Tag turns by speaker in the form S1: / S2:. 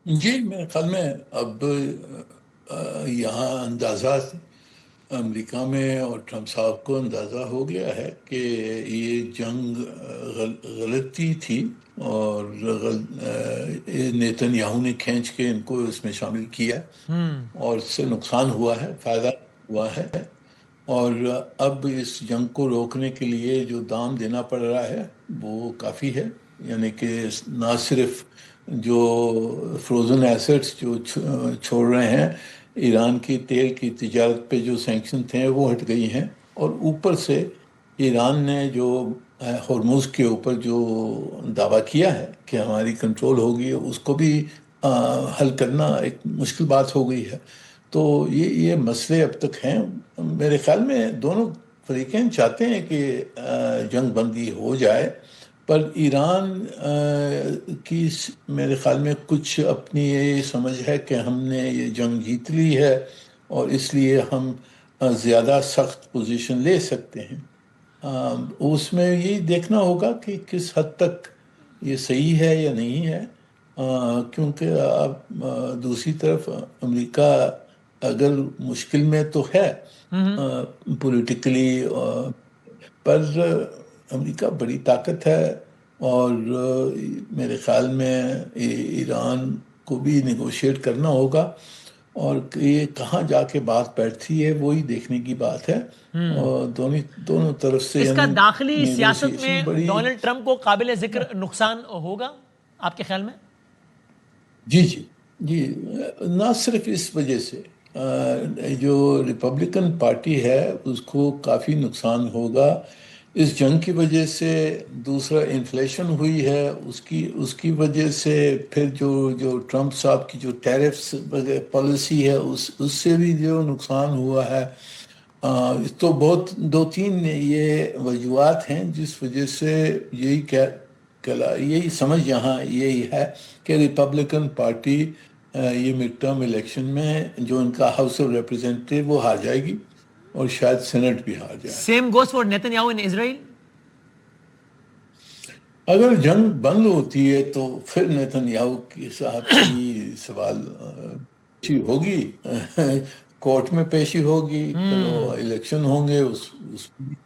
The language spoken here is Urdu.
S1: جی میرے خیال میں اب یہاں اندازہ امریکہ میں اور ٹرمپ صاحب کو اندازہ ہو گیا ہے کہ یہ جنگ غلطی تھی، اور نیتن یاہو نے کھینچ کے ان کو اس میں شامل کیا،
S2: ہوں
S1: اور اس سے نقصان ہوا ہے، فائدہ ہوا ہے۔ اور اب اس جنگ کو روکنے کے لیے جو دام دینا پڑ رہا ہے وہ کافی ہے، یعنی کہ نہ صرف جو فروزن ایسٹس جو چھوڑ رہے ہیں، ایران کی تیل کی تجارت پہ جو سینکشن تھے وہ ہٹ گئی ہیں، اور اوپر سے ایران نے جو ہرمز کے اوپر جو دعویٰ کیا ہے کہ ہماری کنٹرول ہوگی، اس کو بھی حل کرنا ایک مشکل بات ہو گئی ہے۔ تو یہ مسئلے اب تک ہیں۔ میرے خیال میں دونوں فریقین چاہتے ہیں کہ جنگ بندی ہو جائے، پر ایران کی میرے خیال میں کچھ اپنی یہ سمجھ ہے کہ ہم نے یہ جنگ جیت لی ہے، اور اس لیے ہم زیادہ سخت پوزیشن لے سکتے ہیں۔ اس میں یہی دیکھنا ہوگا کہ کس حد تک یہ صحیح ہے یا نہیں ہے، کیونکہ اب دوسری طرف امریکہ اگر مشکل میں تو ہے
S2: ہوں
S1: پولیٹیکلی، پر امریکہ بڑی طاقت ہے، اور میرے خیال میں ایران کو بھی نیگوشیٹ کرنا ہوگا، اور یہ کہاں جا کے بات بیٹھتی ہے وہی دیکھنے کی بات ہے۔
S2: ہوں
S1: اور دونوں طرف سے
S2: اس کا
S1: یعنی
S2: داخلی سیاست میں
S1: نیگوشیشن بڑی۔
S2: ڈونلڈ ٹرمپ کو قابل ذکر نقصان ہوگا آپ کے خیال میں؟
S1: جی جی جی، نہ صرف اس وجہ سے جو ریپبلکن پارٹی ہے اس کو کافی نقصان ہوگا اس جنگ کی وجہ سے۔ دوسرا انفلیشن ہوئی ہے، اس کی وجہ سے پھر جو ٹرمپ صاحب کی جو ٹیرفس پالیسی ہے اس سے بھی جو نقصان ہوا ہے۔ تو بہت دو تین یہ وجوہات ہیں جس وجہ سے یہی سمجھ یہاں یہی ہے کہ ریپبلکن پارٹی یہ مڈ ٹرم الیکشن میں جو ان کا ہاؤس آف ریپرزینٹیو وہ ہار جائے گی، اور شاید سینٹ بھی ہار جائے۔
S2: Same goes for Netanyahu in Israel?
S1: اگر جنگ بند ہوتی ہے تو پھر نیتن یاہو کی صاحب کی سوال پیشی ہوگی، کورٹ میں پیشی ہوگی، پھر وہ الیکشن ہوں گے، اس